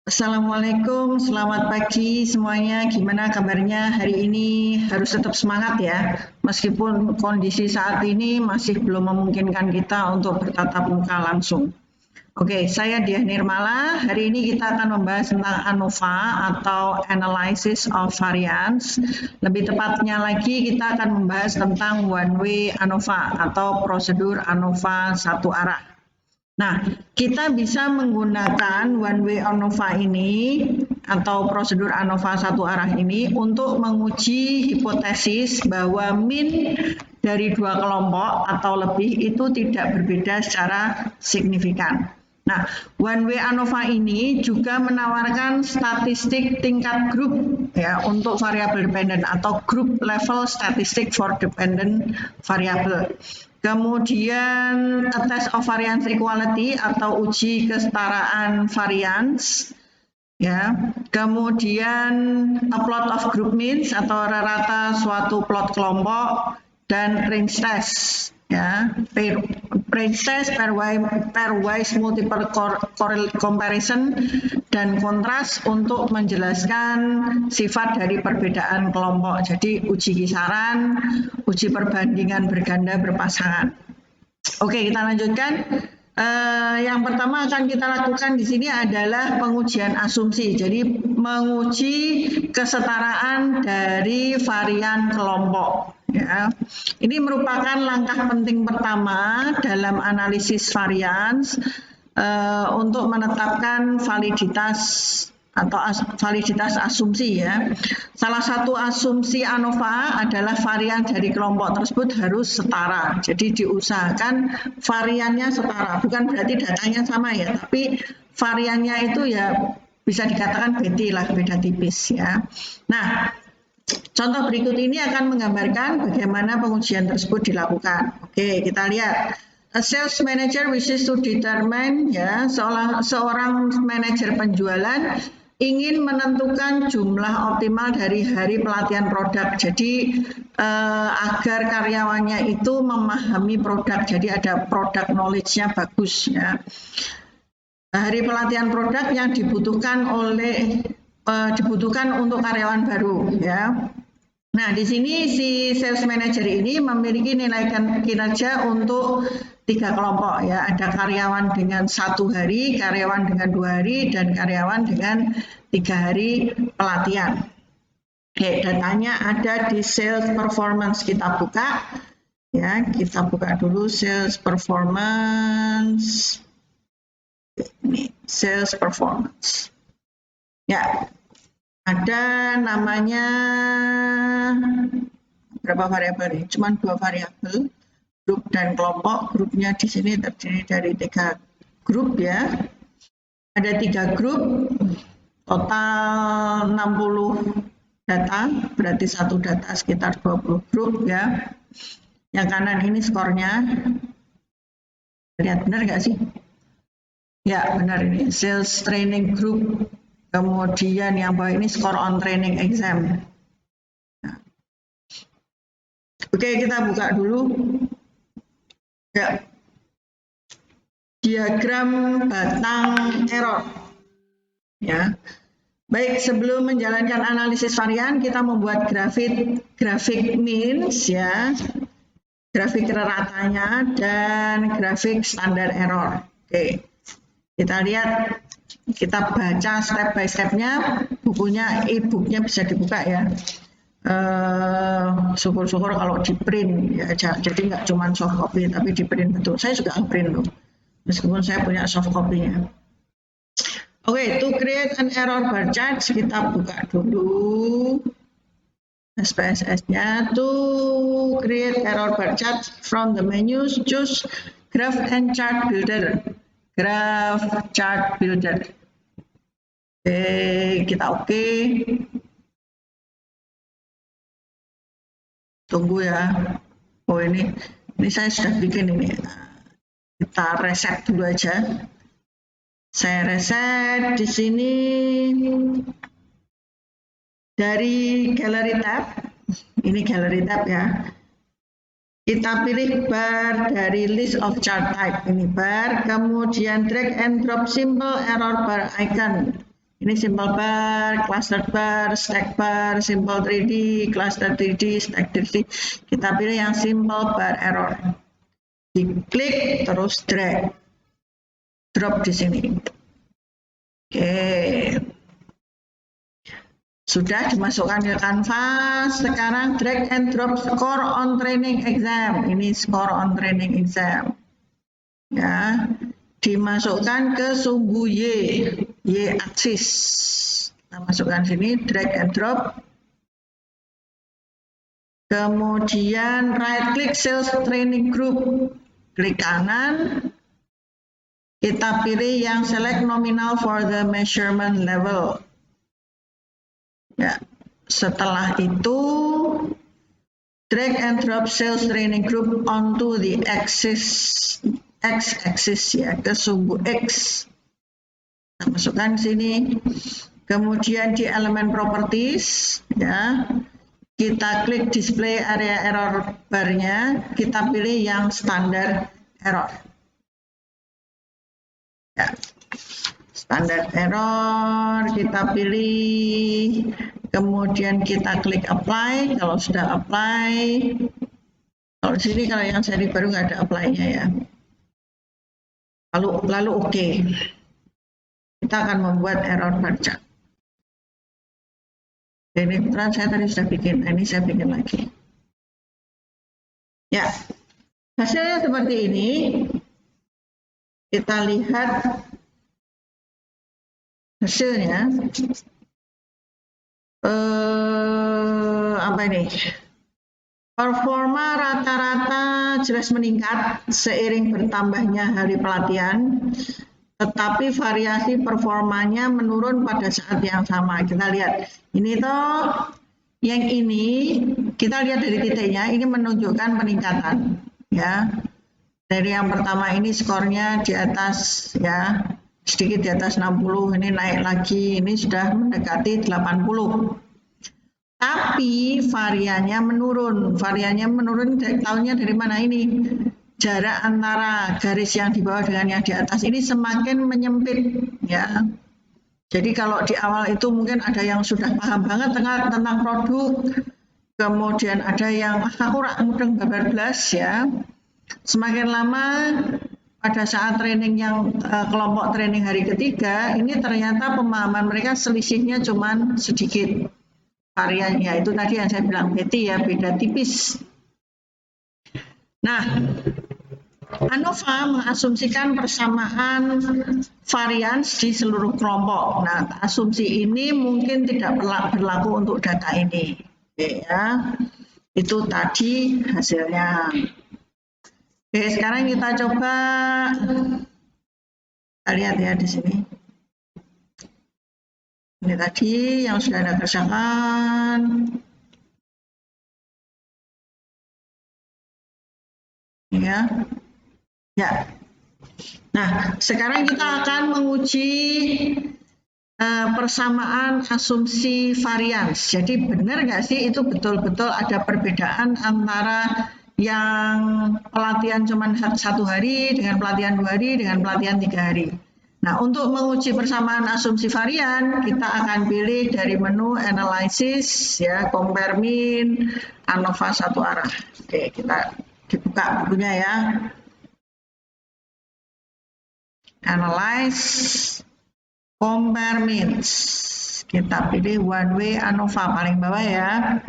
Assalamualaikum, selamat pagi semuanya. Gimana kabarnya hari ini? Harus tetap semangat ya, meskipun kondisi saat ini masih belum memungkinkan kita untuk bertatap muka langsung. Oke, saya Diah Nirmala. Hari ini kita akan membahas tentang ANOVA atau Analysis of Variance. Lebih tepatnya lagi kita akan membahas tentang one way ANOVA atau prosedur ANOVA satu arah. Nah, kita bisa menggunakan one way ANOVA ini atau prosedur ANOVA satu arah ini untuk menguji hipotesis bahwa min dari dua kelompok atau lebih itu tidak berbeda secara signifikan. Nah, one way ANOVA ini juga menawarkan statistik tingkat grup ya untuk variabel dependent atau group level statistic for dependent variable. Kemudian a test of variance equality atau uji kesetaraan variance, ya. Kemudian a plot of group means atau rata suatu plot kelompok dan range test, ya. Range test, pairwise multiple comparison dan kontras untuk menjelaskan sifat dari perbedaan kelompok. Jadi uji kisaran, uji perbandingan berganda berpasangan. Oke, kita lanjutkan. Yang pertama akan kita lakukan di sini adalah pengujian asumsi. Jadi menguji kesetaraan dari varian kelompok. Ya. Ini merupakan langkah penting pertama dalam analisis varians untuk menetapkan validitas atau validitas asumsi ya. Salah satu asumsi ANOVA adalah varian dari kelompok tersebut harus setara. Jadi diusahakan variannya setara. Bukan berarti datanya sama ya, tapi variannya itu ya bisa dikatakan beda tipis ya. Nah, contoh berikut ini akan menggambarkan bagaimana pengujian tersebut dilakukan. Oke, kita lihat. A sales manager wishes to determine ya, seorang manajer penjualan ingin menentukan jumlah optimal dari hari pelatihan produk. Jadi agar karyawannya itu memahami produk. Jadi ada product knowledge-nya bagus ya. Hari pelatihan produk yang dibutuhkan untuk karyawan baru ya. Nah, di sini si sales manager ini memiliki nilai kinerja untuk 3 kelompok ya. Ada karyawan dengan 1 hari, karyawan dengan 2 hari, dan karyawan dengan 3 hari pelatihan. Oke, datanya ada di sales performance. Kita buka ya, kita buka dulu sales performance. Ini sales performance. Ya. Ada namanya berapa variabel nih? Cuma 2 variabel, grup dan kelompok. Grupnya di sini terdiri dari 3 grup ya. Ada 3 grup, total 60 data, berarti satu data sekitar 20 grup ya. Yang kanan ini skornya. Lihat benar nggak sih? Ya benar ini, sales training group. Kemudian yang bawah ini score on training exam. Oke, kita buka dulu. Ya. Diagram batang error. Ya. Baik, sebelum menjalankan analisis varian, kita membuat grafik means ya. Grafik ratanya dan grafik standar error. Oke. Kita lihat, kita baca step by step-nya, bukunya, e-booknya bisa dibuka ya. Syukur-syukur kalau di print ya, jadi nggak cuma soft copy tapi di print betul. Saya juga print loh, meskipun saya punya soft copy-nya. Oke, to create an error bar chart, kita buka dulu SPSS-nya. To create error bar chart from the menus, choose graph and chart builder. Graph chart builder. Oke, kita oke. Tunggu ya. Oh ini saya sudah bikin ini. Kita reset dulu aja. Saya reset di sini dari gallery tab. Ini gallery tab ya. Kita pilih bar dari list of chart type. Ini bar, kemudian drag and drop simple error bar icon. Ini simple bar, cluster bar, stack bar, simple 3D, cluster 3D, stack 3D. Kita pilih yang simple bar error. Diklik terus drag. Drop di sini. Oke. Sudah dimasukkan ke kanvas. Sekarang drag and drop score on training exam. Ini score on training exam. Ya. Dimasukkan ke sumbu Y aksis. Kita masukkan sini, drag and drop. Kemudian right click sales training group. Klik kanan. Kita pilih yang select nominal for the measurement level. Ya. Setelah itu drag and drop sales training group onto the x-axis ya, ke sumbu X. Kita masukkan sini. Kemudian di elemen properties ya, kita klik display area error bar-nya, kita pilih yang standar error. Ya. Standar error kita pilih, kemudian kita klik apply. Kalau sudah apply, kalau di sini kalau yang seri baru nggak ada apply-nya ya. Lalu oke. Kita akan membuat error bar chart. Ini kebetulan saya tadi sudah bikin, ini saya bikin lagi. Ya, hasilnya seperti ini. Kita lihat hasilnya. Apa ini? Performa rata-rata jelas meningkat seiring bertambahnya hari pelatihan. Tetapi variasi performanya menurun pada saat yang sama. Kita lihat, ini toh yang ini kita lihat dari titiknya, ini menunjukkan peningkatan ya. Dari yang pertama ini skornya di atas ya, sedikit di atas 60, ini naik lagi, ini sudah mendekati 80. Tapi variannya menurun. Variannya menurun tahunya dari mana ini? Jarak antara garis yang di bawah dengan yang di atas ini semakin menyempit ya. Jadi kalau di awal itu mungkin ada yang sudah paham banget tentang produk, kemudian ada yang ora mudeng babar blas ya. Semakin lama pada saat training yang kelompok training hari ketiga, ini ternyata pemahaman mereka selisihnya cuma sedikit. Variannya itu tadi yang saya bilang Betty ya, beda tipis. Nah, ANOVA mengasumsikan persamaan varians di seluruh kelompok. Nah, asumsi ini mungkin tidak berlaku untuk data ini. Oke, ya. Itu tadi hasilnya. Oke, sekarang kita coba kita lihat ya di sini. Ini tadi yang sudah Anda kerjakan. Ya. Ya. Nah, sekarang kita akan menguji persamaan asumsi varians. Jadi benar nggak sih itu betul-betul ada perbedaan antara yang pelatihan cuma 1 hari dengan pelatihan 2 hari dengan pelatihan 3 hari. Nah, untuk menguji persamaan asumsi varian, kita akan pilih dari menu analysis ya, compare mean, ANOVA satu arah. Oke, kita dibuka bukunya ya. Analyze, compare means. Kita pilih one way ANOVA paling bawah ya.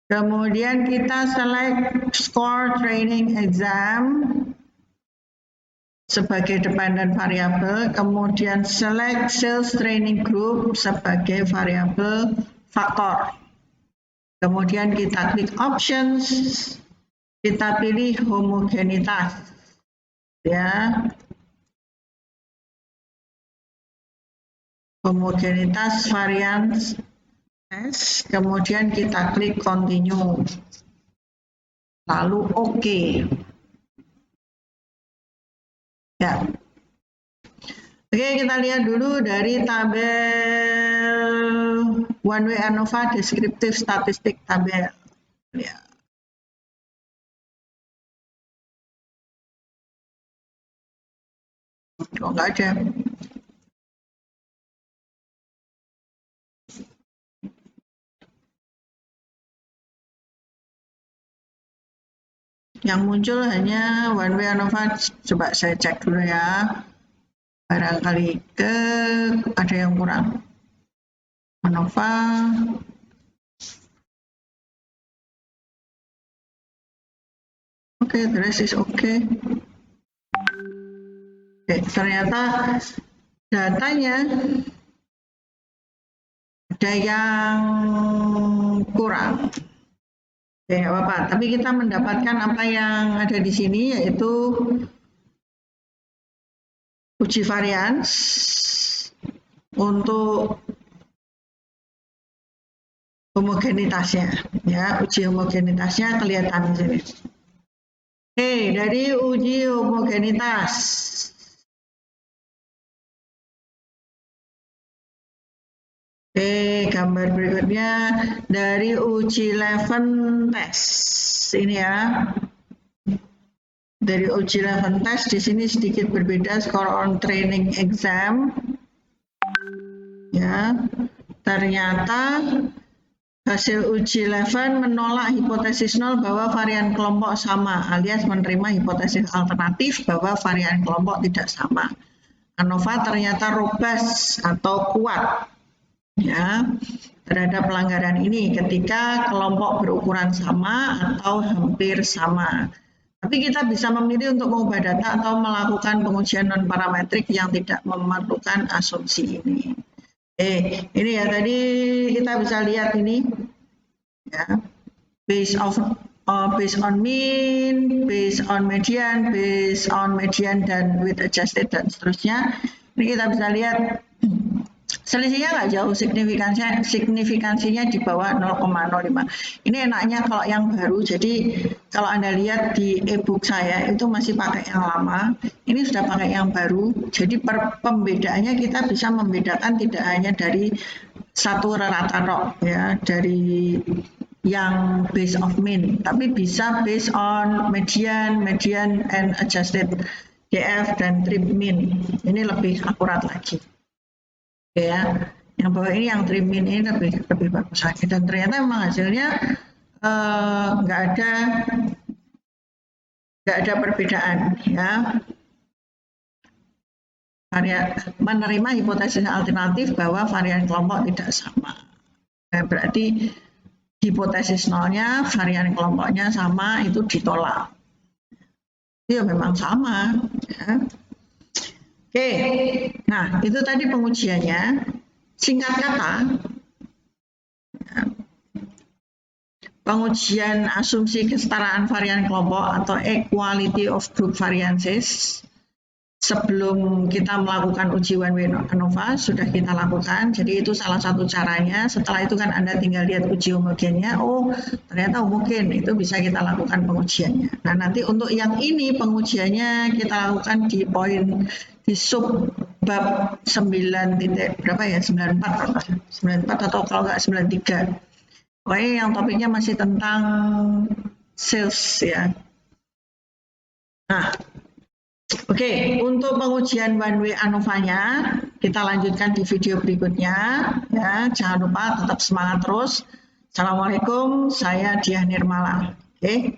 Kemudian kita select score training exam sebagai dependent variable. Kemudian select sales training group sebagai variable faktor. Kemudian kita klik options. Kita pilih homogenitas. Ya. Homogenitas varians S, kemudian kita klik continue, lalu OK. Ya. Oke, kita lihat dulu dari tabel one way ANOVA descriptive statistik tabel. Ya. Oh, nggak ada. Yang muncul hanya one way ANOVA. Coba saya cek dulu ya. Barangkali ada yang kurang. ANOVA. Oke, the rest is okay. Oke, ternyata datanya ada yang kurang. Oke, nggak apa-apa. Tapi kita mendapatkan apa yang ada di sini, yaitu uji varians untuk homogenitasnya. Ya, uji homogenitasnya kelihatan di sini. Oke, dari uji homogenitas. Oke, gambar berikutnya dari uji Leuven test. Ini ya. Dari uji Leuven test di sini sedikit berbeda score on training exam. Ya. Ternyata hasil uji Leuven menolak hipotesis nol bahwa varian kelompok sama, alias menerima hipotesis alternatif bahwa varian kelompok tidak sama. ANOVA ternyata robust atau kuat ya terhadap pelanggaran ini ketika kelompok berukuran sama atau hampir sama. Tapi kita bisa memilih untuk mengubah data atau melakukan pengujian non parametrik yang tidak memerlukan asumsi ini. Ini ya tadi kita bisa lihat ini ya, based on mean, based on median dan width adjusted dan seterusnya. Ini kita bisa lihat selisihnya nggak jauh, signifikansinya di bawah 0,05. Ini enaknya kalau yang baru, jadi kalau Anda lihat di e-book saya itu masih pakai yang lama, ini sudah pakai yang baru, jadi pembedaannya kita bisa membedakan tidak hanya dari satu rata rok ya, dari yang base of mean, tapi bisa based on median and adjusted DF dan trim mean. Ini lebih akurat lagi. Ya, yang bawah ini yang trim mean ini lebih bagus lagi, dan ternyata memang hasilnya nggak ada perbedaan ya. Menerima hipotesis alternatif bahwa varian kelompok tidak sama. Berarti hipotesis nolnya varian kelompoknya sama itu ditolak. Ya memang sama. Ya. Oke, nah itu tadi pengujiannya. Singkat kata, pengujian asumsi kesetaraan varian kelompok atau equality of group variances sebelum kita melakukan uji one way ANOVA sudah kita lakukan. Jadi itu salah satu caranya. Setelah itu kan Anda tinggal lihat uji homogennya. Oh, ternyata homogen. Itu bisa kita lakukan pengujiannya. Nah, nanti untuk yang ini pengujiannya kita lakukan di poin di sub bab 9 titik berapa ya? 94 atau kalau nggak 93. Pokoknya yang topiknya masih tentang sales ya. Nah, Oke, untuk pengujian one way ANOVA-nya kita lanjutkan di video berikutnya ya. Jangan lupa tetap semangat terus. Assalamualaikum, saya Diah Nirmala. Oke.